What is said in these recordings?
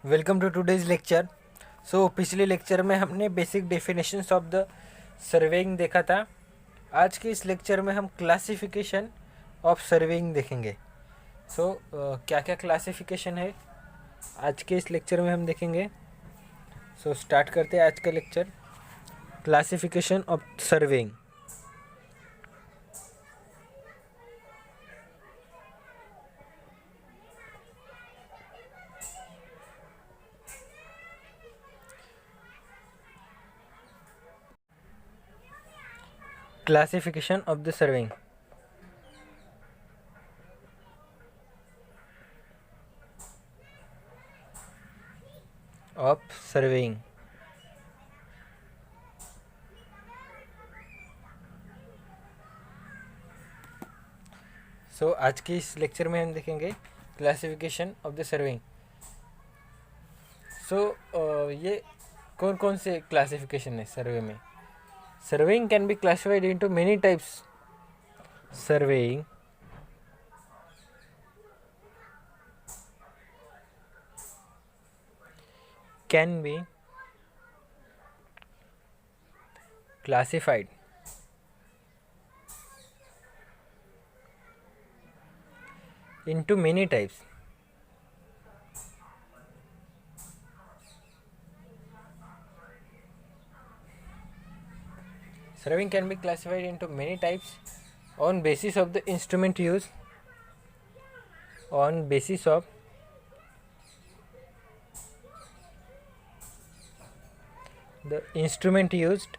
Welcome to today's lecture. पिछले lecture में हमने basic definitions of the surveying देखा था। आज के इस लेक्चर में हम क्लासिफिकेशन ऑफ सर्वेइंग देखेंगे। क्या क्या क्लासिफिकेशन है आज के इस लेक्चर में हम देखेंगे। स्टार्ट करते हैं आज का lecture. Classification of surveying. Classification of the surveying. Of surveying. आज के इस लेक्चर में हम देखेंगे क्लासिफिकेशन ऑफ द सर्वेइंग। ये कौन कौन से क्लासिफिकेशन है सर्वे में। Surveying can be classified into many types. Surveying can be classified into many types. Surveying can be classified into many types on basis of the instrument used. On basis of the instrument used.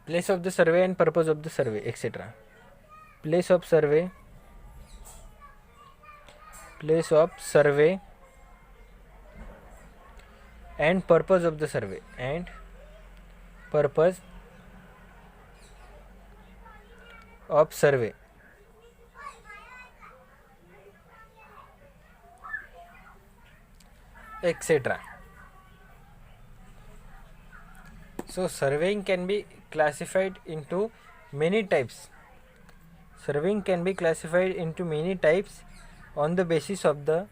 Place of the survey and purpose of the survey, etc. Place of survey and purpose of the survey etc. Surveying can be classified into many types. Surveying can be classified into many types on the basis of the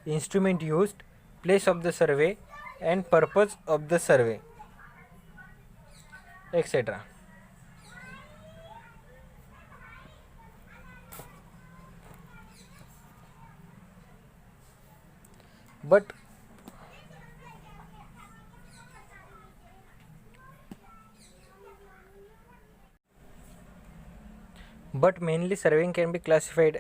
instrument used, place of the survey and purpose of the survey, etc. But mainly surveying can be classified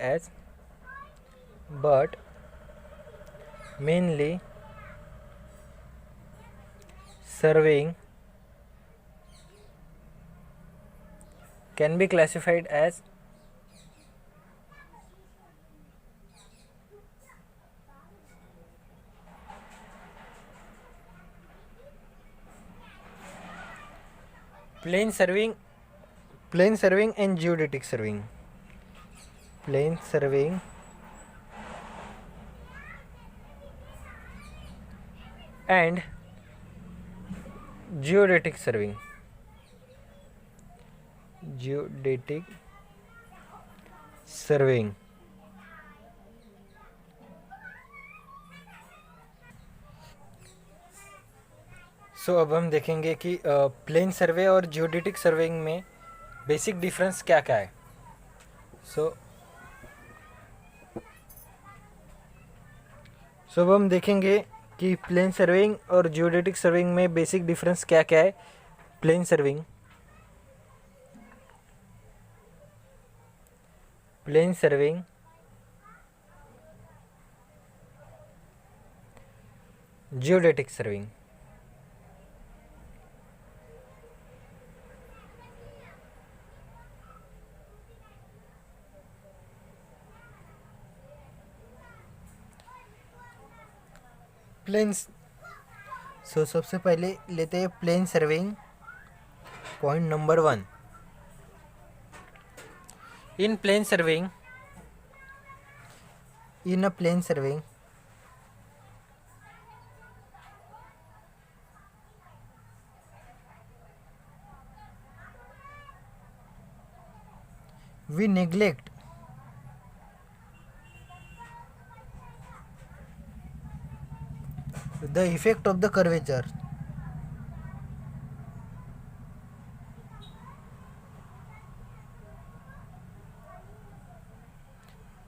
as plain surveying and geodetic surveying. Plain surveying and geodetic surveying. अब हम देखेंगे कि plane survey और geodetic surveying में basic difference क्या क्या है। अब हम देखेंगे कि प्लेन सर्वेइंग और जियोडेटिक सर्वेइंग में बेसिक डिफरेंस क्या क्या है। Plane surveying geodetic surveying. Planes सबसे पहले लेते हैं plane surveying. Point number 1, in a plane surveying we neglect the effect of the curvature.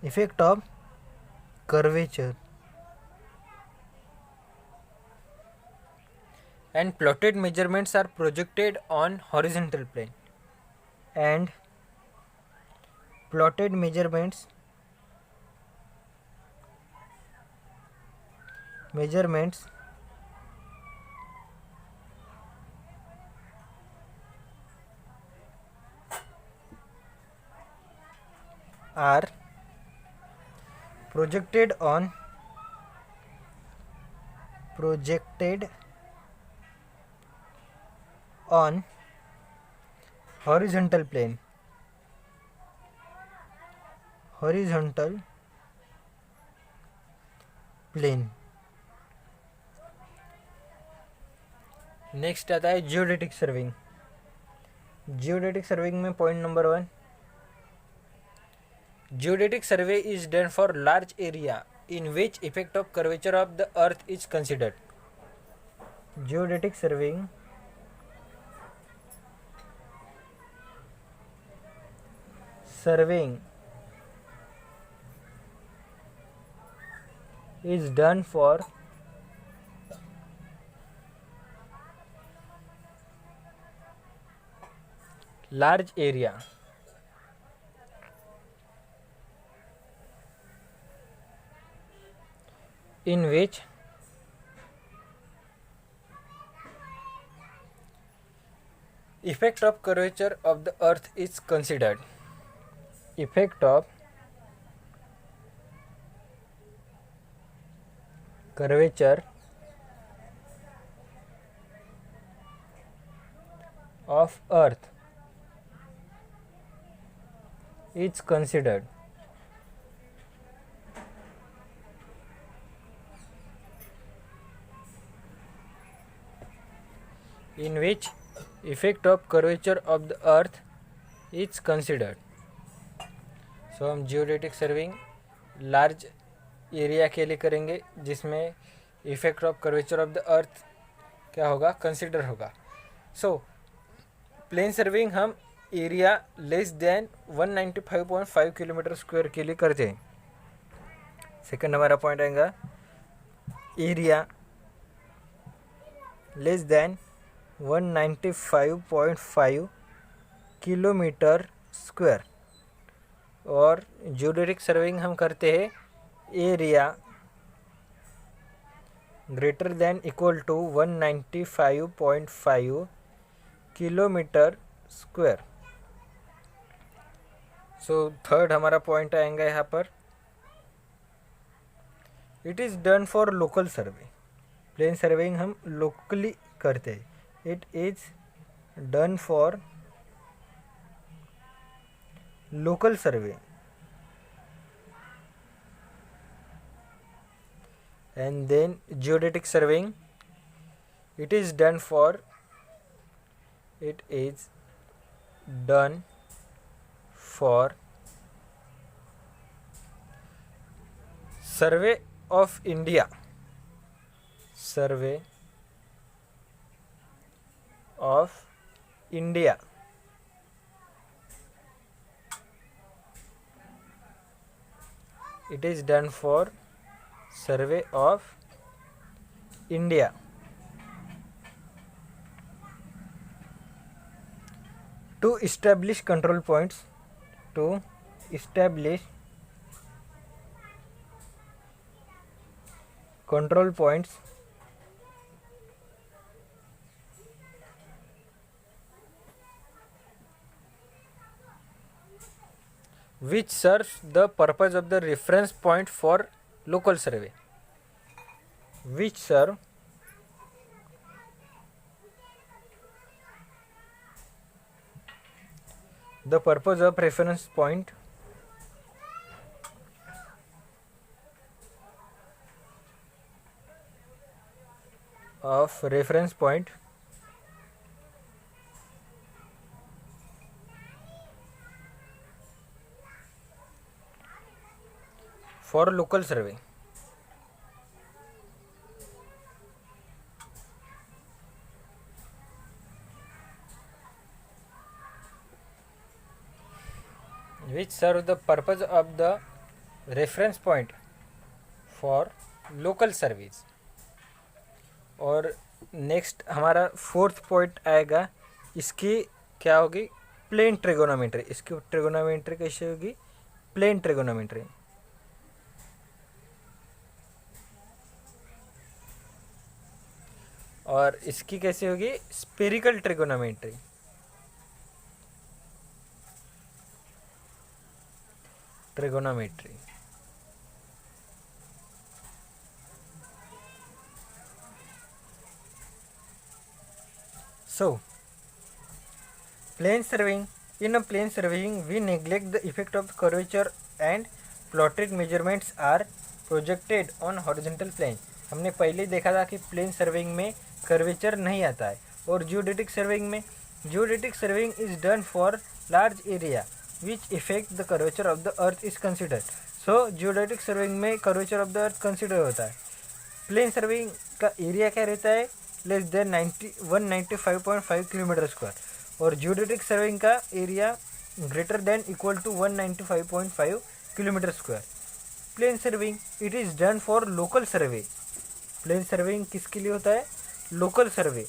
Effect of curvature. And plotted measurements are projected on horizontal plane. And plotted measurements are projected on horizontal plane. Next आता है geodetic serving. Geodetic serving में point number 1, geodetic survey is done for large area in which effect of curvature of the earth is considered. Geodetic surveying is done for large area in which effect of curvature of the earth is considered. Effect of curvature of earth is considered. In which effect of curvature of the earth is considered. So हम geodetic surveying large area के लिए करेंगे जिसमें effect of curvature of the earth क्या होगा, consider होगा. So plane surveying हम area less than 195.5 kilometre square के लिए करते हैं. सेकंड हमारा पॉइंट आएगा area less than 195.5 kilometre square. और जियोडेटिक सर्विंग हम करते हैं area greater than equal to 195.5 kilometre square. So third हमारा पॉइंट आएगा यहाँ पर, it is done for local survey. Plane surveying हम लोकली करते हैं. It is done for local survey. And then geodetic surveying, it is done for survey of India. Survey of India. It is done for survey of India. To establish control points, which serves the purpose of the reference point for local survey. Which serve the purpose of reference point for local survey. Which serve the purpose of the reference point for local surveys. और next हमारा fourth point आएगा, इसकी क्या होगी, plane trigonometry. इसकी trigonometry कैसे होगी, plane trigonometry. और इसकी कैसे होगी, spherical trigonometry. Trigonometry. So, plane surveying. In a plane surveying, we neglect the effect of curvature and plotted measurements are projected on horizontal plane. हमने पहले देखा था कि प्लेन सर्वेइंग में कर्वेचर नहीं आता है. और जियोडेटिक सर्वेइंग में, geodetic surveying is done for large area which effect the curvature of the earth is considered. So geodetic surveying में curvature of the earth consider होता है. प्लेन सर्वेइंग का एरिया क्या रहता है, लेस देन 195.5 किलोमीटर स्क्वायर. और geodetic surveying का area greater than equal to 195.5 kilometre square. Plane surveying it is done for local survey. Plane surveying किसके लिए होता है, local survey.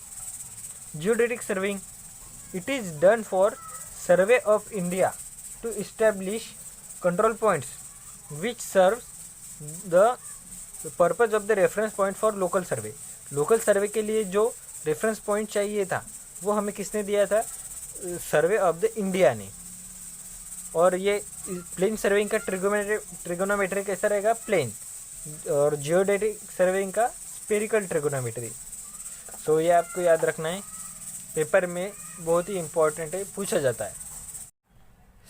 Geodetic surveying it is done for survey of India to establish control points which serve the purpose of the reference point for local survey. Local survey के लिए जो reference point चाहिए था वो हमें किसने दिया था, सर्वे ऑफ द इंडिया ने. और ये प्लेन सर्वेइंग का ट्रिगोनोमेट्री कैसा रहेगा, प्लेन. और जियोडेटिक सर्वेइंग का स्पेरिकल ट्रिगोनोमेट्री. सो ये आपको याद रखना है, पेपर में बहुत ही इम्पोर्टेंट है, पूछा जाता है.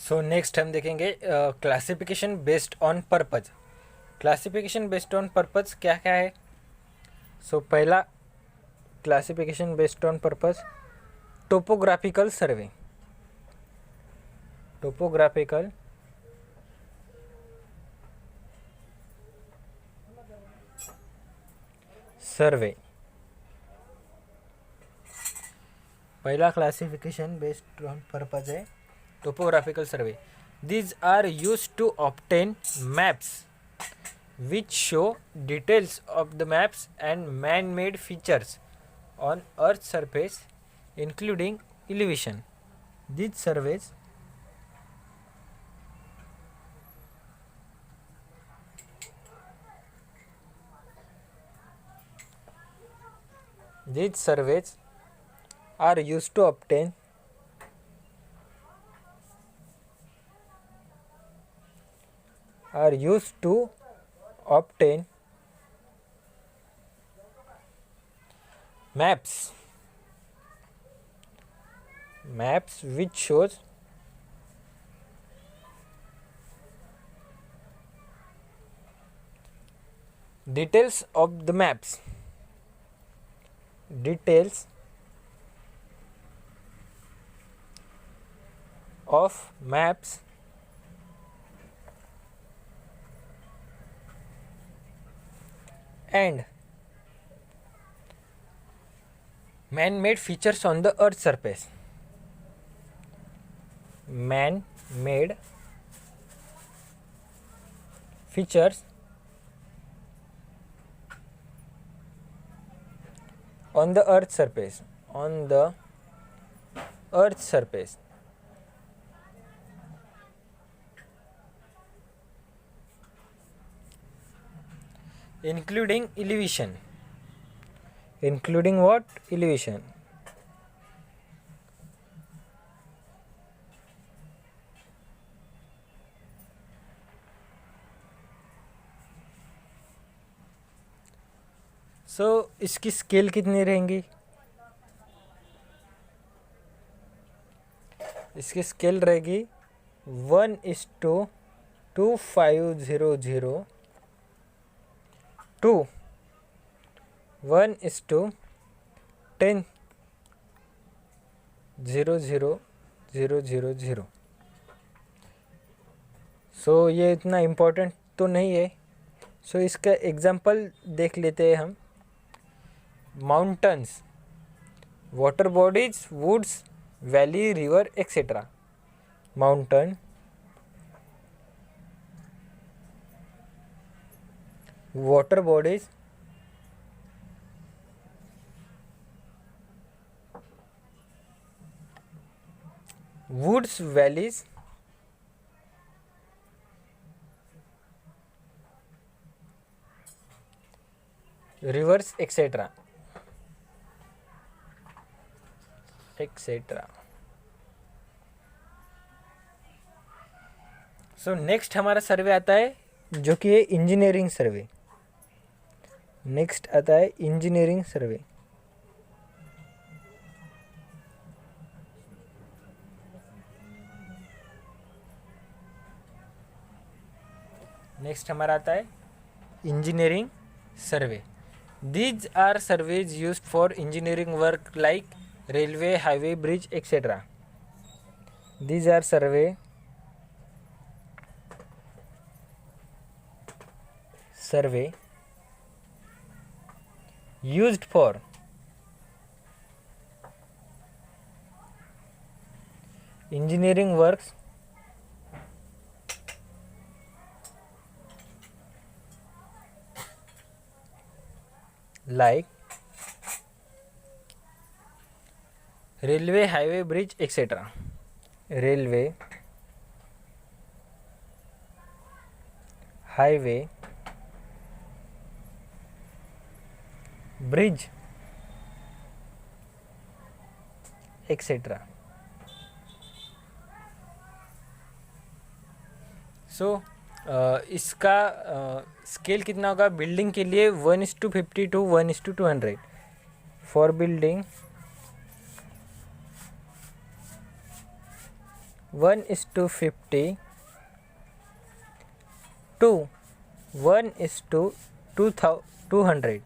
सो नेक्स्ट हम देखेंगे classification based on purpose. Classification based on purpose क्या क्या है. सो पहला classification based on purpose, topographical survey. Topographical survey. पहला क्लासिफिकेशन बेस्ड ऑन पर्पज है topographical survey. These are used to obtain maps which show details of the maps and man-made features on Earth's surface, including elevation. These surveys are used to obtain maps which shows details of the maps and man-made features on the Earth's surface. Man-made features on the Earth's surface. Including elevation. Including what? Elevation. सो इसकी scale कितनी रहेंगी, इसकी scale रहेगी 1:2500 to 1:10,000,000. सो ये इतना important तो नहीं है, सो इसका एग्जांपल देख लेते हैं हम। Mountains, water bodies, woods, valley, river etcetera. Mountain, water bodies, woods, valleys, rivers, etc. etc. So next हमारा सर्वे आता है जो कि है इंजीनियरिंग सर्वे। नेक्स्ट आता है इंजीनियरिंग सर्वे। नेक्स्ट हमारा आता है engineering survey. These are surveys used for engineering work like railway, highway, bridge etcetera. These are survey used for engineering works like railway, highway, bridge, etc. Railway, highway, bridge etcetera. So इसका scale कितना होगा? Building के लिए 1:50 to 1:200। For building 1:50 to 1:200।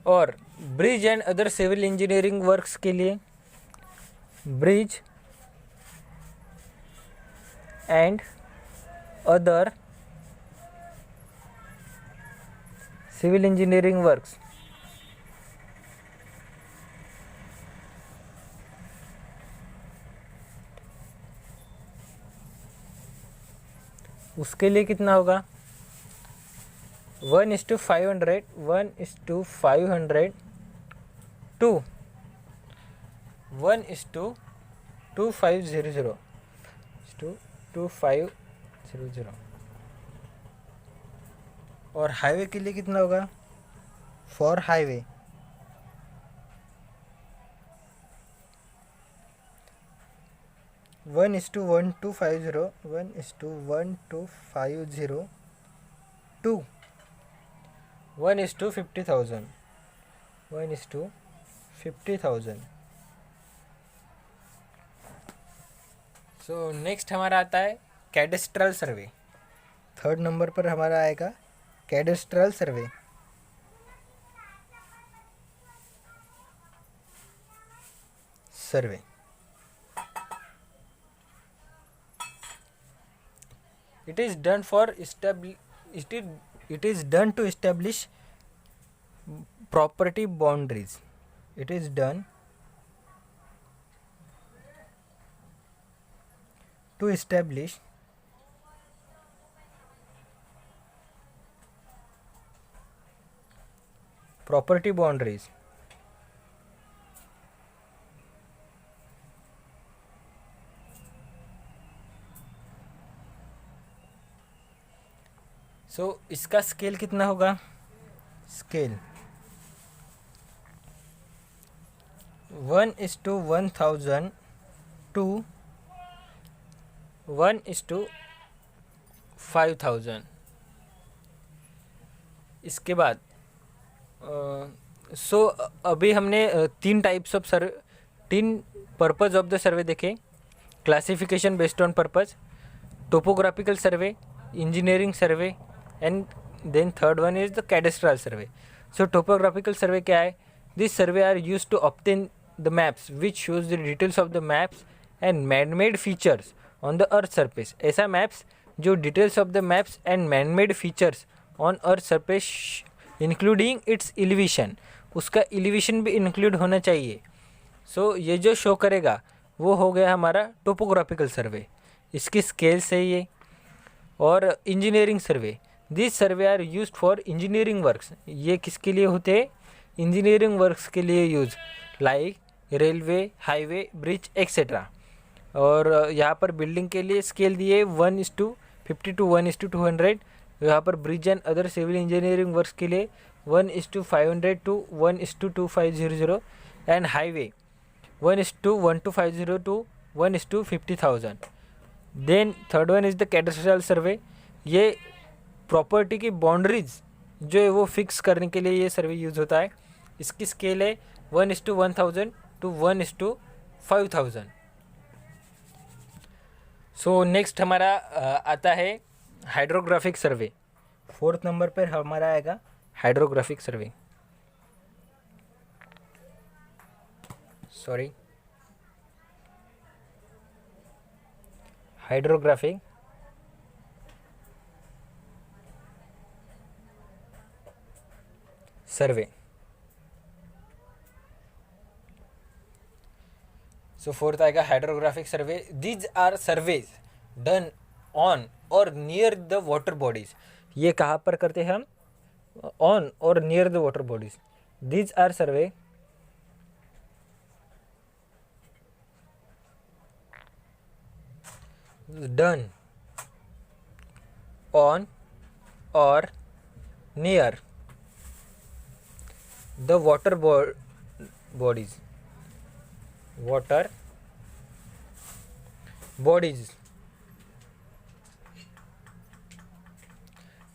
और bridge and other civil engineering works के लिए bridge and other civil engineering works उसके लिए कितना होगा? 1:500 to 1:2500 और हाईवे के लिए कितना होगा? For highway 1:1250 to 1:50,000 1:50,000। So next हमारा आता है कैडेस्ट्रल सर्वे। थर्ड नंबर पर हमारा आएगा cadastral survey. It is done to establish property boundaries. It is done to establish property boundaries. सो इसका स्केल कितना होगा? Scale 1:1000 to 1:5000। इसके बाद अभी हमने तीन पर्पज़ ऑफ द सर्वे देखे। Classification based on purpose, topographical survey, engineering survey and then third one is the cadastral survey. So topographical survey क्या है? This survey are used to obtain the maps which shows the details of the maps and man-made features on the earth surface. ऐसा maps जो details of the maps and manmade features on earth surface including it's elevation, उसका elevation भी include होना चाहिए। सो ये जो show करेगा वो हो गया हमारा टोपोग्राफिकल सर्वे, इसकी स्केल से ये। और engineering survey, this survey are use for engineering works, ये किसके लिए होते हैं? इंजीनियरिंग वर्क्स के लिए use, like railway, highway, bridge etcetera. और यहाँ पर बिल्डिंग के लिए स्केल दिए 1:50 to 1:200, यहाँ पर bridge and other civil engineering works के लिए 1:500 to 1:2500, and highway 1:1250 to 1:50,000। Then third one is the cadastral survey, ये प्रॉपर्टी की बाउंड्रीज जो है वो फिक्स करने के लिए ये सर्वे यूज़ होता है। इसकी स्केल है 1:1000 to 1:5000। सो नेक्स्ट हमारा आता है हाइड्रोग्राफिक सर्वे। फोर्थ नंबर पर हमारा आएगा hydrographic survey. Sorry, hydrographic survey. So fourth आएगा hydrographic survey. These are surveys done on or near the water bodies, ये कहाँ पर करते हैं हम? On or near the water bodies. These are survey done on or near the water bodies, water bodies.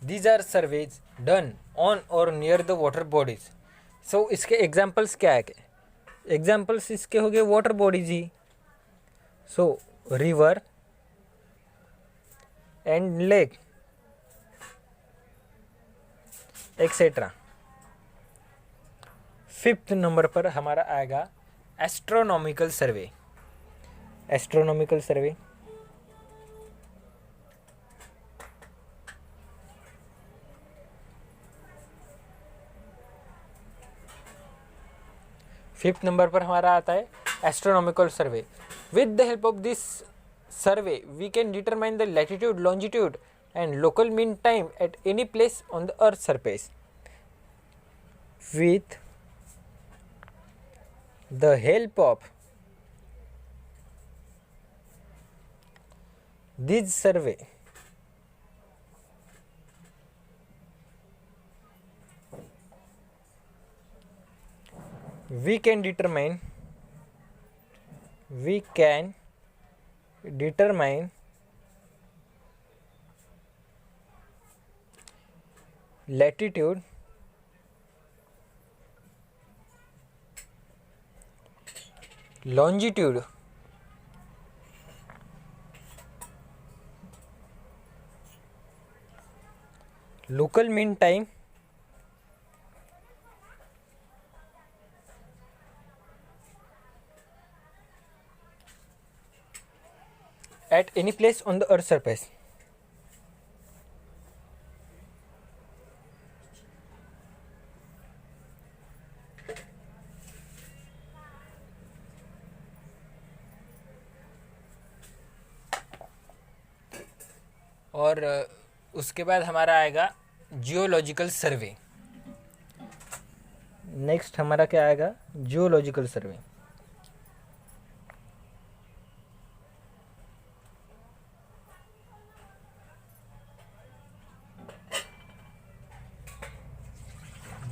These are surveys done on or near the water bodies. So इसके examples क्या है? Examples इसके हो गए water bodies ही। So river and lake etcetera. Fifth number पर हमारा आएगा astronomical survey. Astronomical survey fifth number पर हमारा आता है astronomical survey. With the help of this survey we can determine the latitude, longitude and local mean time at any place on the earth surface. With the help of this survey we can determine latitude, longitude, local mean time at any place on the earth surface. और उसके बाद हमारा आएगा geological सर्वे। Next हमारा क्या आएगा? Geological survey.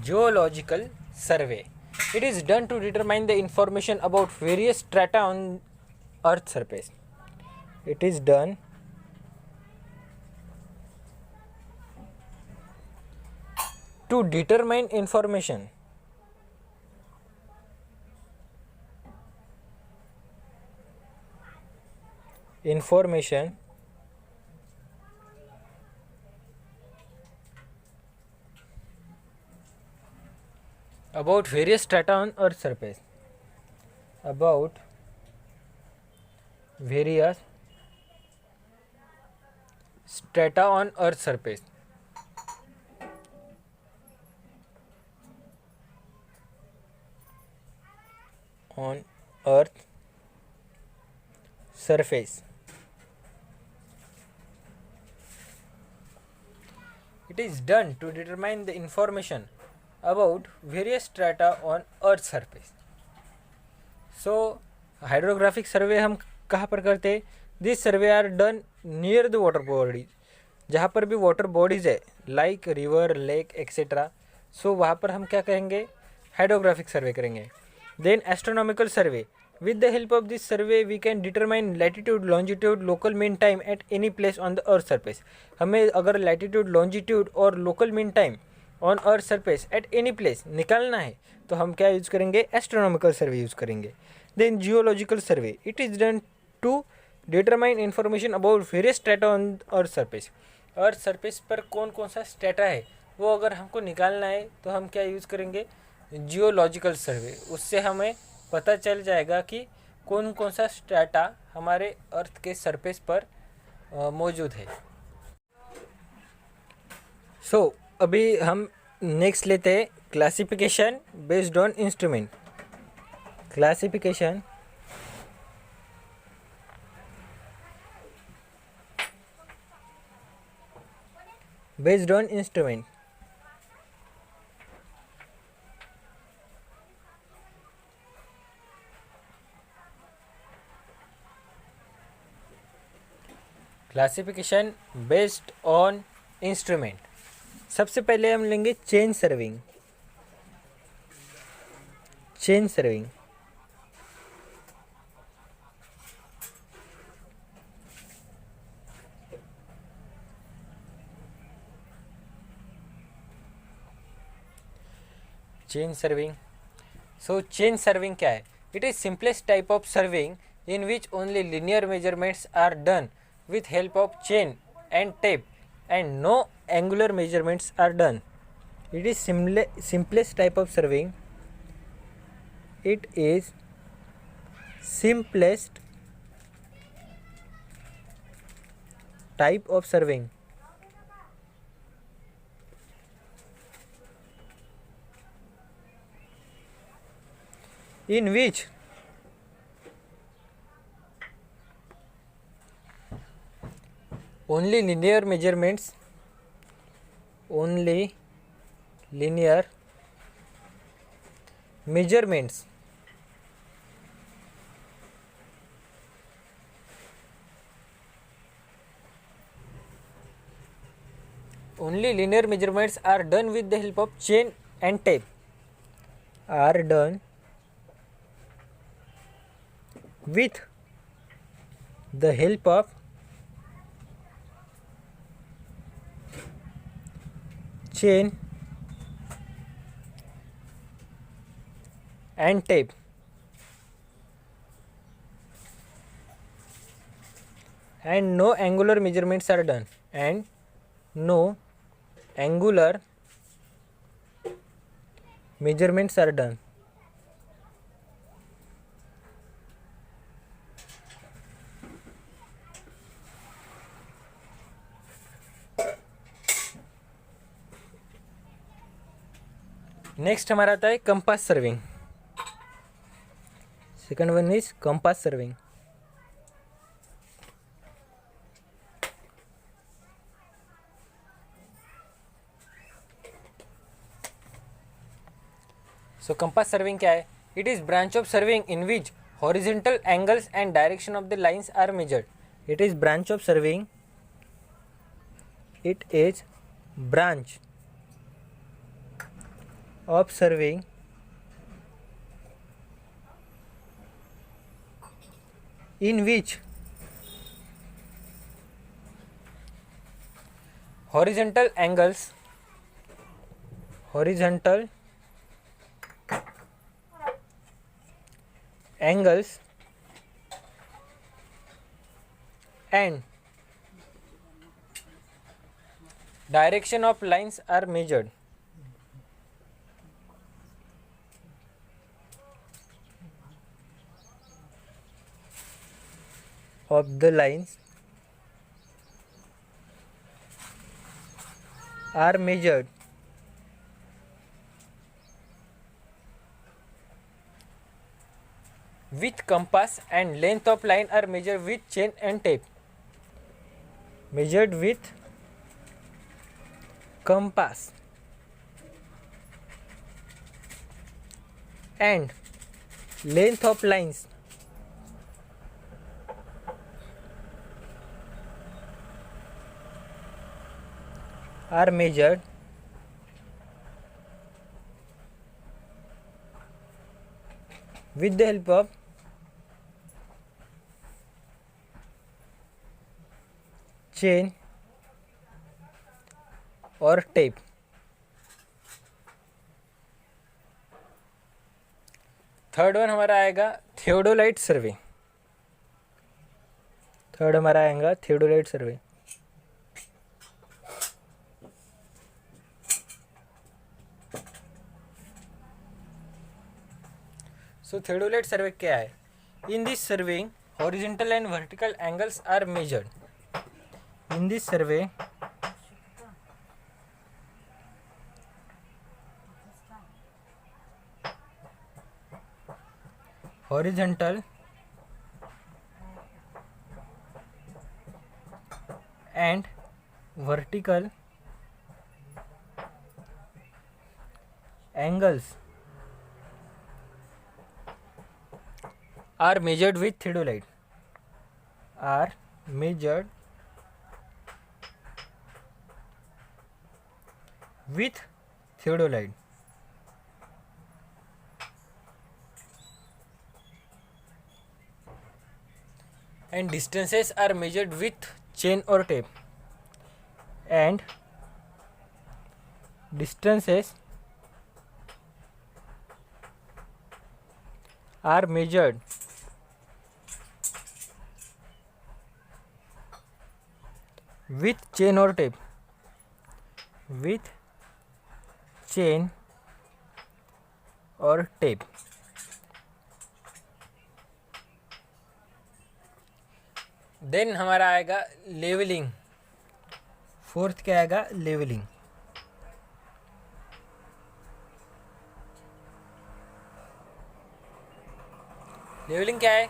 Geological survey. It is done to determine the information about various strata on Earth's surface. It is done to determine information about various strata on Earth's surface. About various strata on Earth's surface. On Earth surface. It is done to determine the information about various strata on Earth's surface. So, hydrographic survey हम कहाँ पर करते हैं? This survey are done near the water bodies. जहाँ पर भी water bodies है like river lake etcetera, so वहाँ पर हम क्या करेंगे? हाइड्रोग्राफिक सर्वे करेंगे. Then astronomical survey. With the help of this survey we can determine latitude, longitude, local mean time at any place on the earth surface. हमें अगर latitude, longitude और local mean time on earth surface at any place निकालना है तो हम क्या use करेंगे? Astronomical survey use करेंगे. Then geological survey. It is done to determine information about various strata on earth surface. Earth surface पर कौन कौन सा स्ट्रेटा है वो अगर हमको निकालना है तो हम क्या यूज़ करेंगे? जियोलॉजिकल सर्वे. उससे हमें पता चल जाएगा कि कौन कौन सा स्ट्रेटा हमारे अर्थ के सरफेस पर मौजूद है. सो अभी हम नेक्स्ट लेते हैं classification based on instrument. Classification based on instrument. Classification based on instrument. सबसे पहले हम लेंगे chain surveying. Chain surveying chain surveying. So chain surveying क्या है? It is simplest type of surveying in which only linear measurements are done with help of chain and tape and no angular measurements are done. It is simplest type of surveying. It is simplest type of surveying. In which only linear measurements only linear measurements are done with the help of chain and tape. Are done with the help of chain and tape and no angular measurements are done. And no angular measurements are done. Next हमारा आता है compass surveying. Second one is compass surveying. So compass surveying क्या है? It is branch of surveying in which horizontal angles and direction of the lines are measured. It is branch of surveying. It is branch of surveying in which horizontal angles and direction of lines are measured. Of the lines are measured with compass and length of line are measured with chain and tape. Measured with compass and length of lines are measured with the help of chain और tape. Third one हमारा आएगा theodolite सर्वे. Third हमारा आएगा theodolite सर्वे. सो theodolite survey क्या है? In this surveying horizontal and vertical angles are measured. In this survey horizontal and vertical angles are measured with theodolite. Are measured with theodolite. And distances are measured with chain or tape. And distances are measured with chain or tape. With chain or tape. Then हमारा आएगा levelling. Fourth क्या आएगा? Levelling. Levelling क्या है?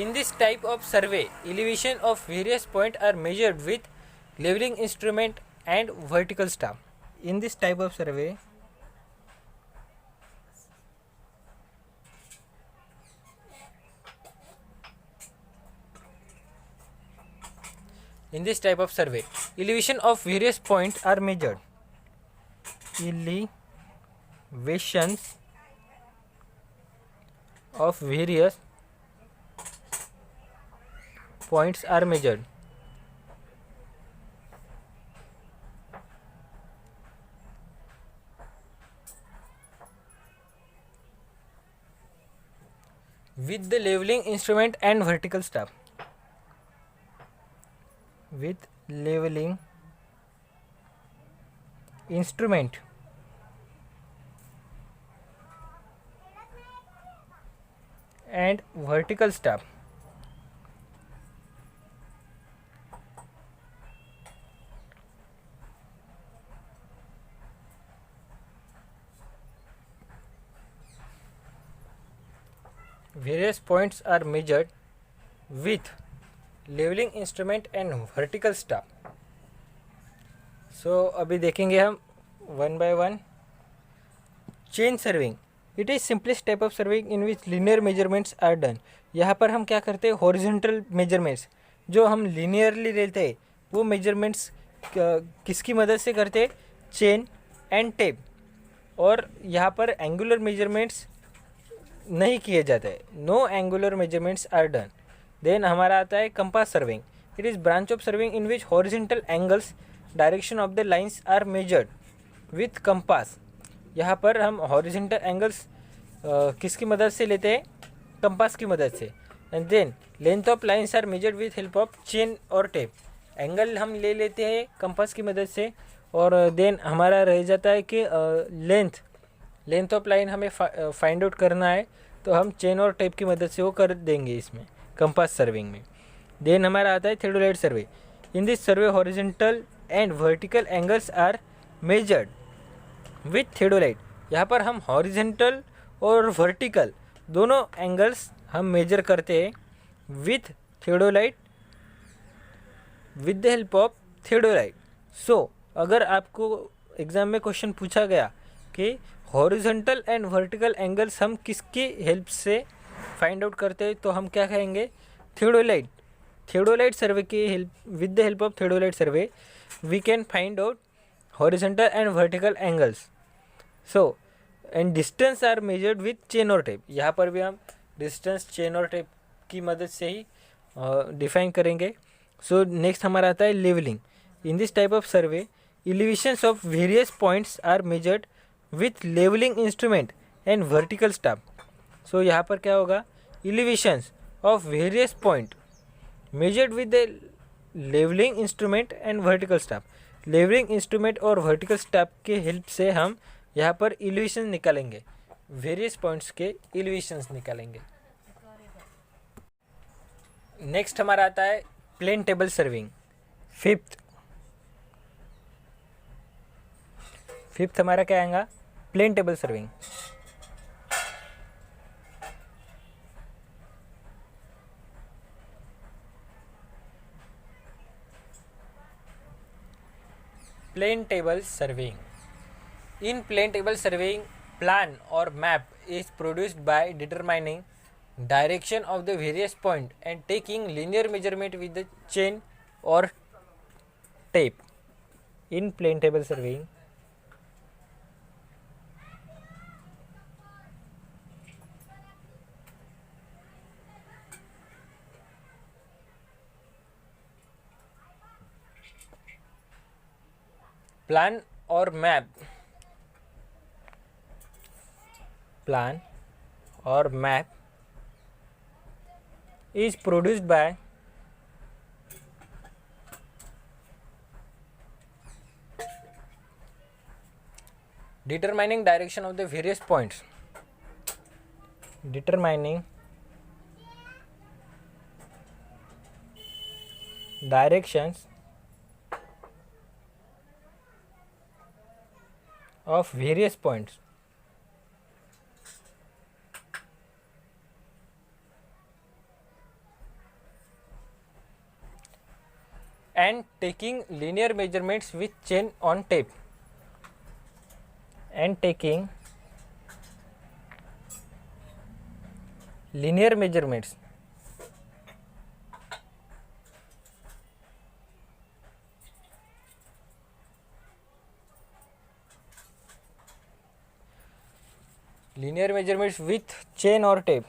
In this type of survey elevation of various point are measured with levelling instrument and vertical staff. In this type of survey elevation of various points are measured. Elevations of various points are measured. With the leveling instrument and vertical staff. With leveling instrument and vertical staff. Various points are measured with levelling instrument and vertical staff. So अभी देखेंगे हम one by one. Chain surveying. It is simplest type of surveying in which linear measurements are done. यहाँ पर हम क्या करते हैं? Horizontal measurements जो हम लीनियरली लेते हैं वो मेजरमेंट्स किसकी मदद से करते हैं? Chain and tape. और यहाँ पर एंगुलर मेजरमेंट्स नहीं किए जाते. No angular measurements are done. Then हमारा आता है compass surveying. It is branch of surveying in which horizontal angles direction of the lines are measured with compass. यहाँ पर हम हॉरिजॉन्टल एंगल्स किसकी मदद से लेते हैं? कंपास की मदद से. And then length of lines are measured with help of chain और टेप. एंगल हम ले लेते हैं कंपास की मदद से. और देन हमारा रह जाता है कि लेंथ ऑफ लाइन हमें फाइंड आउट करना है तो हम चेन और टेप की मदद से वो कर देंगे इसमें कंपास सर्विंग में. देन हमारा आता है theodolite survey. In this survey horizontal and vertical angles are measured with theodolite. यहाँ पर हम हॉरिजेंटल और वर्टिकल दोनों एंगल्स हम मेजर करते हैं with theodolite, with the help of theodolite. So अगर आपको एग्ज़ाम में क्वेश्चन पूछा गया कि हॉरिजॉन्टल एंड वर्टिकल एंगल्स हम किसकी हेल्प से फाइंड आउट करते हैं, तो हम क्या कहेंगे, थियोडोलाइट। थियोडोलाइट सर्वे की help, with the help of theodolite survey we can find out horizontal and vertical angles. So and distance are measured with chain और टेप। यहाँ पर भी हम डिस्टेंस चेन और टेप की मदद से ही डिफाइन करेंगे। सो नेक्स्ट हमारा आता है levelling. In this type of survey elevations of various points are measured with levelling instrument and vertical staff. So यहाँ पर क्या होगा, elevations of various point measured with the levelling instrument and vertical staff. Levelling instrument और vertical staff के help से हम यहाँ पर एलिवेशन निकालेंगे, वेरियस पॉइंट्स के एलिवेशंस निकालेंगे। नेक्स्ट हमारा आता है प्लेन टेबल सर्विंग। फिफ्थ हमारा क्या आएगा, plane table surveying. Plane table surveying. In plane table surveying, plan or map is produced by determining direction of the various point and taking linear measurement with the chain or tape. In plane table surveying, plan or map is produced by determining direction of the various points, determining directions of various points and taking linear measurements with chain on tape, and taking linear measurements with chain or tape,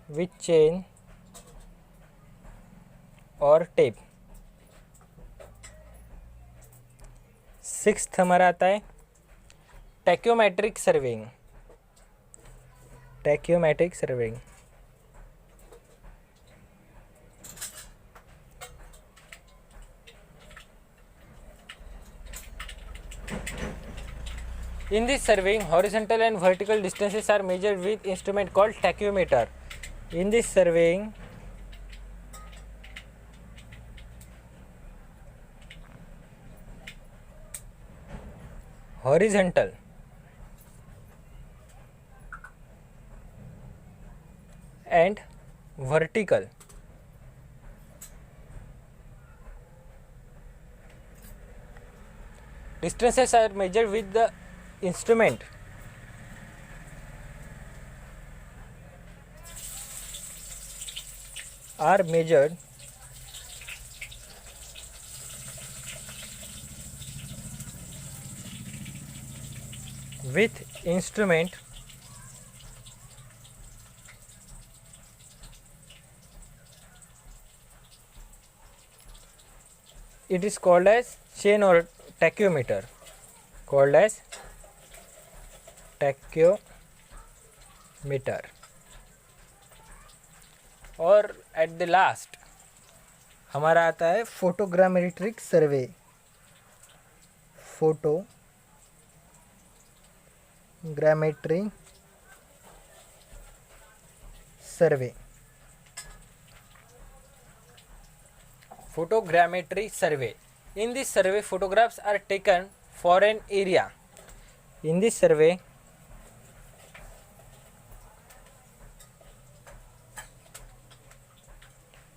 with chain और tape. Sixth हमारा आता है tacheometric surveying. Tacheometric surveying in this surveying horizontal and vertical distances are measured with instrument called tachyometer. In this surveying horizontal and vertical distances are measured with the instrument are measured with instrument it is called as chain or tachyometer, called as tachyometer। और at the last हमारा आता है photogrammetric survey. Photogrammetry survey. photogrammetry survey. In this survey, photographs are taken for an area. In this survey,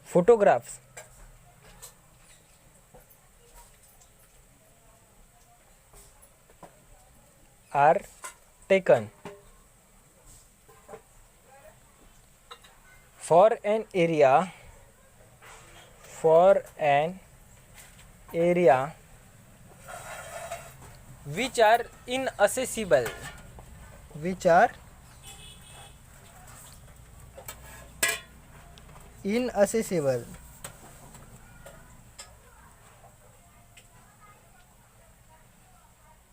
photographs are taken for an area which are inaccessible,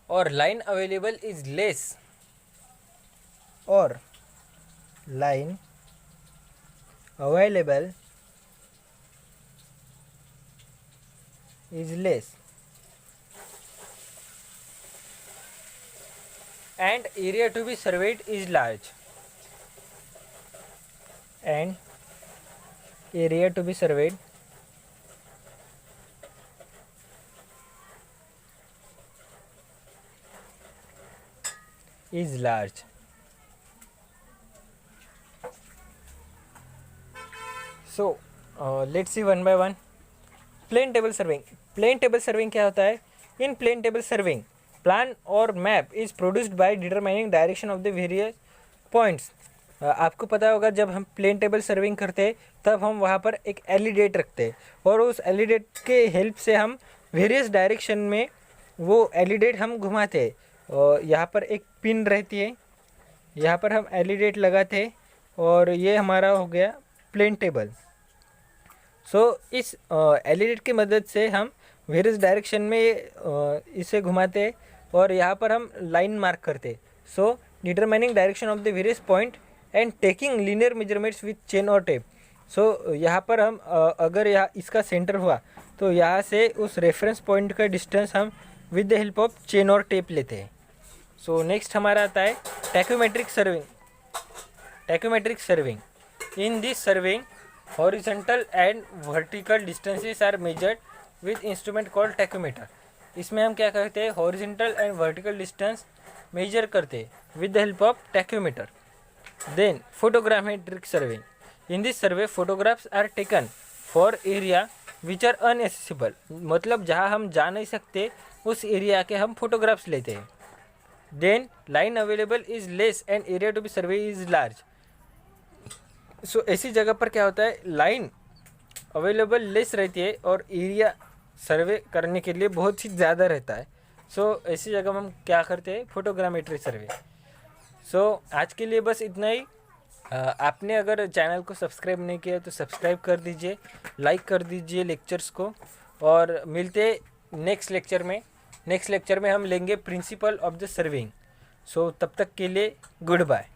or line available is less, and area to be surveyed is large. So let's see one by one. Plane table surveying. Plane table surveying क्या होता है? In plane table surveying, plan or map is produced by determining direction of the various points. आपको पता होगा जब हम plane table serving करते हैं तब हम वहाँ पर एक एलिडेट रखते हैं और उस एलिडेट के हेल्प से हम वेरियस डायरेक्शन में वो एलिडेट हम घुमाते हैं। और यहाँ पर एक पिन रहती है, यहाँ पर हम एलिडेट लगाते हैं और ये हमारा हो गया प्लेन टेबल। इस एलिडेट की मदद से हम वेरियस डायरेक्शन में इसे घुमाते हैं और यहाँ पर हम लाइन मार्क करते हैं। Determining direction of the various point and taking linear measurements with chain और टेप। यहाँ पर हम अगर यहाँ इसका सेंटर हुआ तो यहाँ से उस रेफरेंस पॉइंट का डिस्टेंस हम with the help of chain और टेप लेते हैं। नेक्स्ट हमारा आता है tacheometric surveying. In this surveying horizontal and vertical distances are measured with instrument called tacheometer. इसमें हम क्या करते हैं? Horizontal and vertical distance measure करते हैं with the help of tacheometer. Then photogrammetric surveying. In this survey photographs are taken for area which are unaccessible, मतलब जहाँ हम जा नहीं सकते उस एरिया के हम फोटोग्राफ्स लेते हैं। Then line available is less and area to be survey is large. ऐसी जगह पर क्या होता है? लाइन अवेलेबल लेस रहती है और एरिया सर्वे करने के लिए बहुत ही ज़्यादा रहता है। ऐसी जगह में हम क्या करते हैं? फोटोग्रामेट्री सर्वे। आज के लिए बस इतना ही। आपने अगर चैनल को सब्सक्राइब नहीं किया तो सब्सक्राइब कर दीजिए, लाइक कर दीजिए लेक्चर्स को, और मिलते नेक्स्ट लेक्चर में। नेक्स्ट लेक्चर में हम लेंगे प्रिंसिपल ऑफ द सर्विंग। तब तक के लिए गुड बाय।